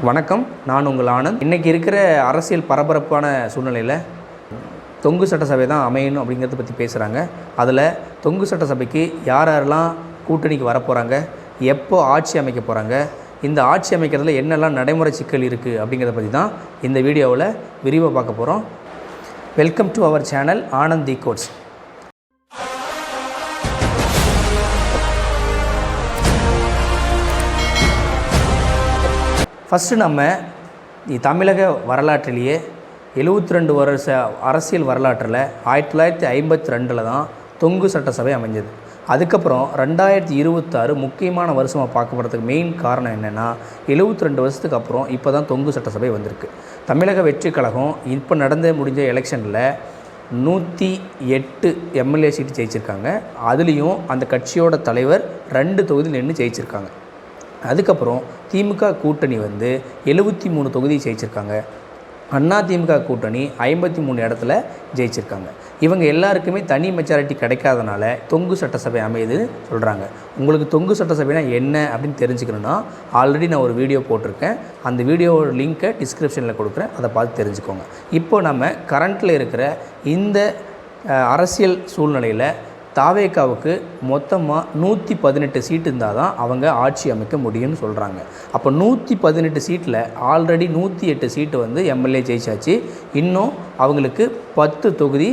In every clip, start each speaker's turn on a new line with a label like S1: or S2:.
S1: வணக்கம், நான் உங்கள் ஆனந்த். இன்றைக்கி இருக்கிற அரசியல் பரபரப்பான சூழ்நிலையில் தொங்கு சட்டசபை தான் அமையணும் அப்படிங்கிறத பற்றி பேசுகிறாங்க. அதில் தொங்கு சட்டசபைக்கு யார் யாரெல்லாம் கூட்டணிக்கு வரப்போகிறாங்க, எப்போ ஆட்சி அமைக்க போகிறாங்க, இந்த ஆட்சி அமைக்கிறதுல என்னெல்லாம் நடைமுறை சிக்கல் இருக்குது அப்படிங்கிறத பற்றி தான் இந்த வீடியோவில் விரிவாக பார்க்க போகிறோம். Welcome to our channel Anand the codes. First நம்ம தமிழக வரலாற்றிலேயே 72 வருஷ அரசியல் வரலாற்றில் 1952 தான் தொங்கு சட்டசபை அமைஞ்சது. அதுக்கப்புறம் 2026 முக்கியமான வருஷமாக பார்க்கப்படுறதுக்கு மெயின் காரணம் என்னென்னா 72 வருஷத்துக்கு அப்புறம் இப்போ தான் தொங்கு சட்டசபை வந்திருக்கு. தமிழக வெற்றி கழகம் இப்போ முடிஞ்ச எலெக்ஷனில் 108 எம்எல்ஏ சீட்டு ஜெயிச்சிருக்காங்க. அதுலேயும் அந்த கட்சியோட தலைவர் 2 தொகுதி நின்று ஜெயிச்சிருக்காங்க. அதுக்கப்புறம் திமுக கூட்டணி 73 தொகுதி ஜெயிச்சிருக்காங்க. அதிமுக கூட்டணி 53 இடத்துல ஜெயிச்சிருக்காங்க. இவங்க எல்லாருக்குமே தனி மெஜாரிட்டி கிடைக்காதனால தொங்கு சட்டசபை அமையுதுன்னு சொல்கிறாங்க. உங்களுக்கு தொங்கு சட்டசபைனா என்ன அப்படின்னு தெரிஞ்சுக்கணுன்னா ஆல்ரெடி நான் ஒரு வீடியோ போட்டிருக்கேன். அந்த வீடியோவோட லிங்க்கை டிஸ்கிரிப்ஷனில் கொடுக்குறேன், அதை பார்த்து தெரிஞ்சுக்கோங்க. இப்போ நம்ம கரண்ட்டில் இருக்கிற இந்த அரசியல் சூழ்நிலையில் தாவேகாவுக்கு மொத்தமாக 118 சீட்டு இருந்தால் தான் அவங்க ஆட்சி அமைக்க முடியும்னு சொல்கிறாங்க. அப்போ 118 சீட்டில் ஆல்ரெடி 108 சீட்டு எம்எல்ஏ ஜெயிச்சாச்சு. இன்னும் அவங்களுக்கு 10 தொகுதி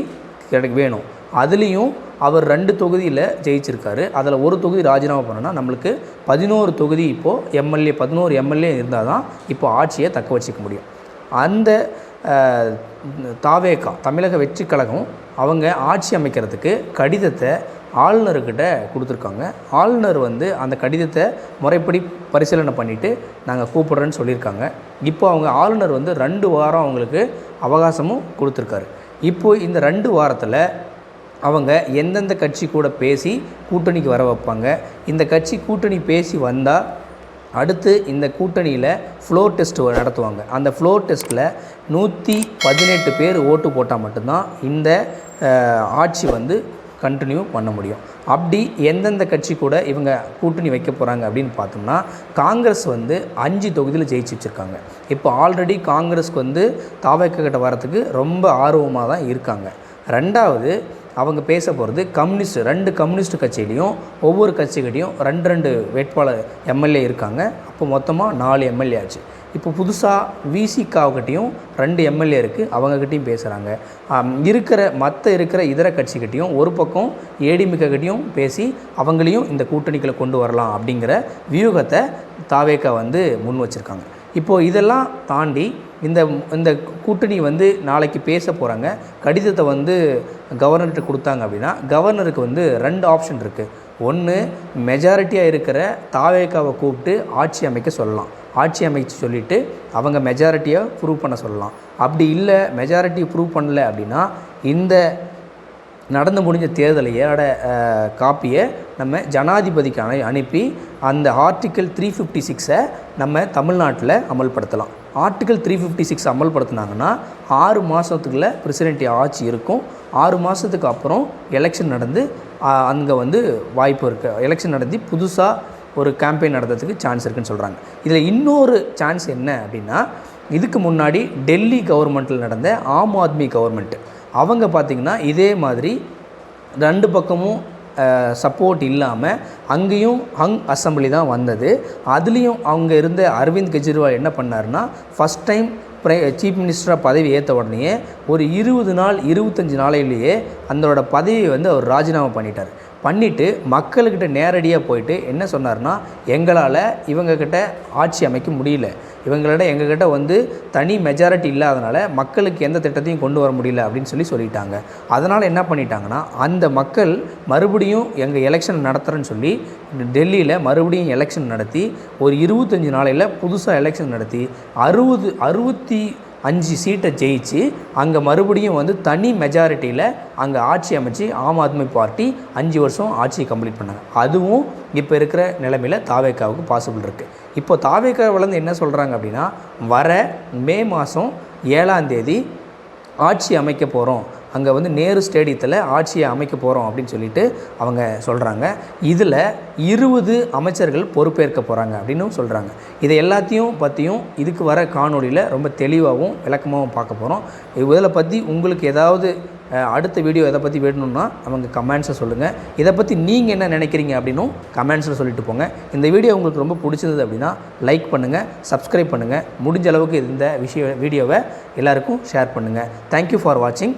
S1: வேணும். அதுலேயும் அவர் 2 தொகுதியில் ஜெயிச்சிருக்காரு. அதில் ஒரு தொகுதி ராஜினாமா பண்ணோன்னா நம்மளுக்கு 11 தொகுதி இப்போது 11 எம்எல்ஏ இருந்தால் தான் இப்போ ஆட்சியை தக்க வச்சுக்க முடியும். அந்த தாவேகா தமிழக வெற்றி கழகம் அவங்க ஆட்சி அமைக்கிறதுக்கு கடிதத்தை ஆளுநர்கிட்ட கொடுத்துருக்காங்க. ஆளுநர் அந்த கடிதத்தை முறைப்படி பரிசீலனை பண்ணிவிட்டு நாங்கள் கூப்பிட்றேன்னு சொல்லியிருக்காங்க. இப்போ அவங்க ஆளுநர் 2 வாரம் அவங்களுக்கு அவகாசமும் கொடுத்துருக்காரு. இப்போது இந்த 2 வாரத்தில் அவங்க எந்தெந்த கட்சி கூட பேசி கூட்டணிக்கு வர வைப்பாங்க, இந்த கட்சி கூட்டணி பேசி வந்தால் அடுத்து இந்த கூட்டணியில் ஃப்ளோர் டெஸ்ட் நடத்துவாங்க. அந்த ஃப்ளோர் டெஸ்ட்டில் 118 பேர் ஓட்டு போட்டால் மட்டும்தான் இந்த ஆட்சி கண்டினியூ பண்ண முடியும். அப்படி எந்தெந்த கட்சி கூட இவங்க கூட்டணி வைக்க போகிறாங்க அப்படின்னு பார்த்தோம்னா காங்கிரஸ் 5 தொகுதியில் ஜெயிச்சு வச்சுருக்காங்க. இப்போ ஆல்ரெடி காங்கிரஸ்க்கு தாவேகா கிட்ட வரத்துக்கு ரொம்ப ஆர்வமாக தான் இருக்காங்க. ரெண்டாவது அவங்க பேச போகிறது கம்யூனிஸ்ட். 2 கம்யூனிஸ்ட் கட்சியிலையும் ஒவ்வொரு கட்சிக்கிட்டையும் 2 வேட்பாளர் எம்எல்ஏ இருக்காங்க. அப்போ மொத்தமாக 4 எம்எல்ஏ ஆச்சு. இப்போ புதுசாக விசிகாவுக்கிட்டையும் 2 எம்எல்ஏ இருக்குது, அவங்கக்கிட்டையும் பேசுகிறாங்க. இருக்கிற இதர கட்சிக்கிட்டையும் ஒரு பக்கம் ஏடிமிக்கிட்டையும் பேசி அவங்களையும் இந்த கூட்டணிகளை கொண்டு வரலாம் அப்படிங்கிற வியூகத்தை தாவேகா முன் வச்சுருக்காங்க. இப்போது இதெல்லாம் தாண்டி இந்த கூட்டணி நாளைக்கு பேச போகிறாங்க. கடிதத்தை கவர்னர்கிட்ட கொடுத்தாங்க அப்படின்னா கவர்னருக்கு 2 ஆப்ஷன் இருக்குது. ஒன்று, மெஜாரிட்டியாக இருக்கிற தாவேகாவை கூப்பிட்டு ஆட்சி அமைக்க சொல்லலாம். ஆட்சி அமைச்சு சொல்லிவிட்டு அவங்க மெஜாரிட்டியை ப்ரூவ் பண்ண சொல்லலாம். அப்படி இல்லை மெஜாரிட்டி ப்ரூவ் பண்ணல அப்படின்னா இந்த நடந்து முடிஞ்ச தேர்தலையோட காப்பியை நம்ம ஜனாதிபதிக்கு அனுப்பி அந்த ஆர்டிக்கிள் 356 நம்ம தமிழ்நாட்டில் அமல்படுத்தலாம். ஆர்டிக்கிள் 356 அமல்படுத்தினாங்கன்னா 6 மாதத்துக்குள்ளே பிரசிடென்ட் ஆட்சி இருக்கும். 6 மாதத்துக்கு அப்புறம் எலெக்ஷன் நடந்து அங்கே வாய்ப்பு இருக்குது. எலெக்ஷன் நடத்தி புதுசாக ஒரு கேம்பெயின் நடத்துறதுக்கு சான்ஸ் இருக்குதுன்னு சொல்கிறாங்க. இதில் இன்னொரு சான்ஸ் என்ன அப்படின்னா, இதுக்கு முன்னாடி டெல்லி கவர்மெண்ட்டில் நடந்த ஆம் ஆத்மி கவர்மெண்ட்டு அவங்க பார்த்திங்கன்னா இதே மாதிரி 2 பக்கமும் சப்போர்ட் இல்லாமல் அங்கேயும் ஹங் அசம்பிளி தான் வந்தது. அதுலேயும் அவங்க இருந்த அரவிந்த் கெஜ்ரிவால் என்ன பண்ணார்னா, ஃபஸ்ட் டைம் சீஃப் மினிஸ்டராக பதவி ஏற்ற உடனே ஒரு 20 நாள் 25 நாளையிலேயே அதோட பதவியை அவர் ராஜினாமா பண்ணிவிட்டு மக்கள்கிட்ட நேரடியாக போயிட்டு என்ன சொன்னார்னா, எங்களால் இவங்கக்கிட்ட ஆட்சி அமைக்க முடியல, எங்ககிட்ட தனி மெஜாரிட்டி இல்லாதனால மக்களுக்கு எந்த திட்டத்தையும் கொண்டு வர முடியல அப்படின்னு சொல்லிட்டாங்க. அதனால் என்ன பண்ணிட்டாங்கன்னா, அந்த மக்கள் மறுபடியும் எங்கள் எலெக்ஷன் நடத்துகிறேன்னு சொல்லி டெல்லியில் மறுபடியும் எலெக்ஷன் நடத்தி ஒரு 25 நாளையில் புதுசாக எலெக்ஷன் நடத்தி 65 சீட்டை ஜெயிச்சு அங்கே மறுபடியும் தனி மெஜாரிட்டியில் அங்கே ஆட்சி அமைச்சு ஆம் ஆத்மி பார்ட்டி 5 வருஷம் ஆட்சியை கம்ப்ளீட் பண்ணாங்க. அதுவும் இப்போ இருக்கிற நிலைமையில் தாவேகாவுக்கு பாசிபிள் இருக்குது. இப்போ தாவேகாவிலேருந்து என்ன சொல்கிறாங்க அப்படின்னா, வர மே மாதம் 7ஆம் தேதி ஆட்சி அமைக்க போகிறோம் அங்கே வந்து நேரு ஸ்டேடியத்தில் ஆட்சியை அமைக்க போகிறோம் அப்படின்னு சொல்லிட்டு அவங்க சொல்கிறாங்க. இதில் 20 அமைச்சர்கள் பொறுப்பேற்க போகிறாங்க அப்படின்னு சொல்கிறாங்க. இதை எல்லாத்தையும் பற்றியும் இதுக்கு வர காணொலியில் ரொம்ப தெளிவாகவும் விளக்கமாகவும் பார்க்க போகிறோம். இதில் பற்றி உங்களுக்கு ஏதாவது அடுத்த வீடியோ எதை பற்றி வேணும்னா அவங்க கமெண்ட்ஸை சொல்லுங்கள். இதை பற்றி நீங்கள் என்ன நினைக்கிறீங்க அப்படின்னும் கமெண்ட்ஸில் சொல்லிட்டு போங்க. இந்த வீடியோ உங்களுக்கு ரொம்ப பிடிச்சது அப்படின்னா லைக் பண்ணுங்கள், சப்ஸ்கிரைப் பண்ணுங்கள், முடிஞ்ச அளவுக்கு இந்த வீடியோவை எல்லாருக்கும் ஷேர் பண்ணுங்கள். தேங்க்யூ ஃபார் வாட்சிங்.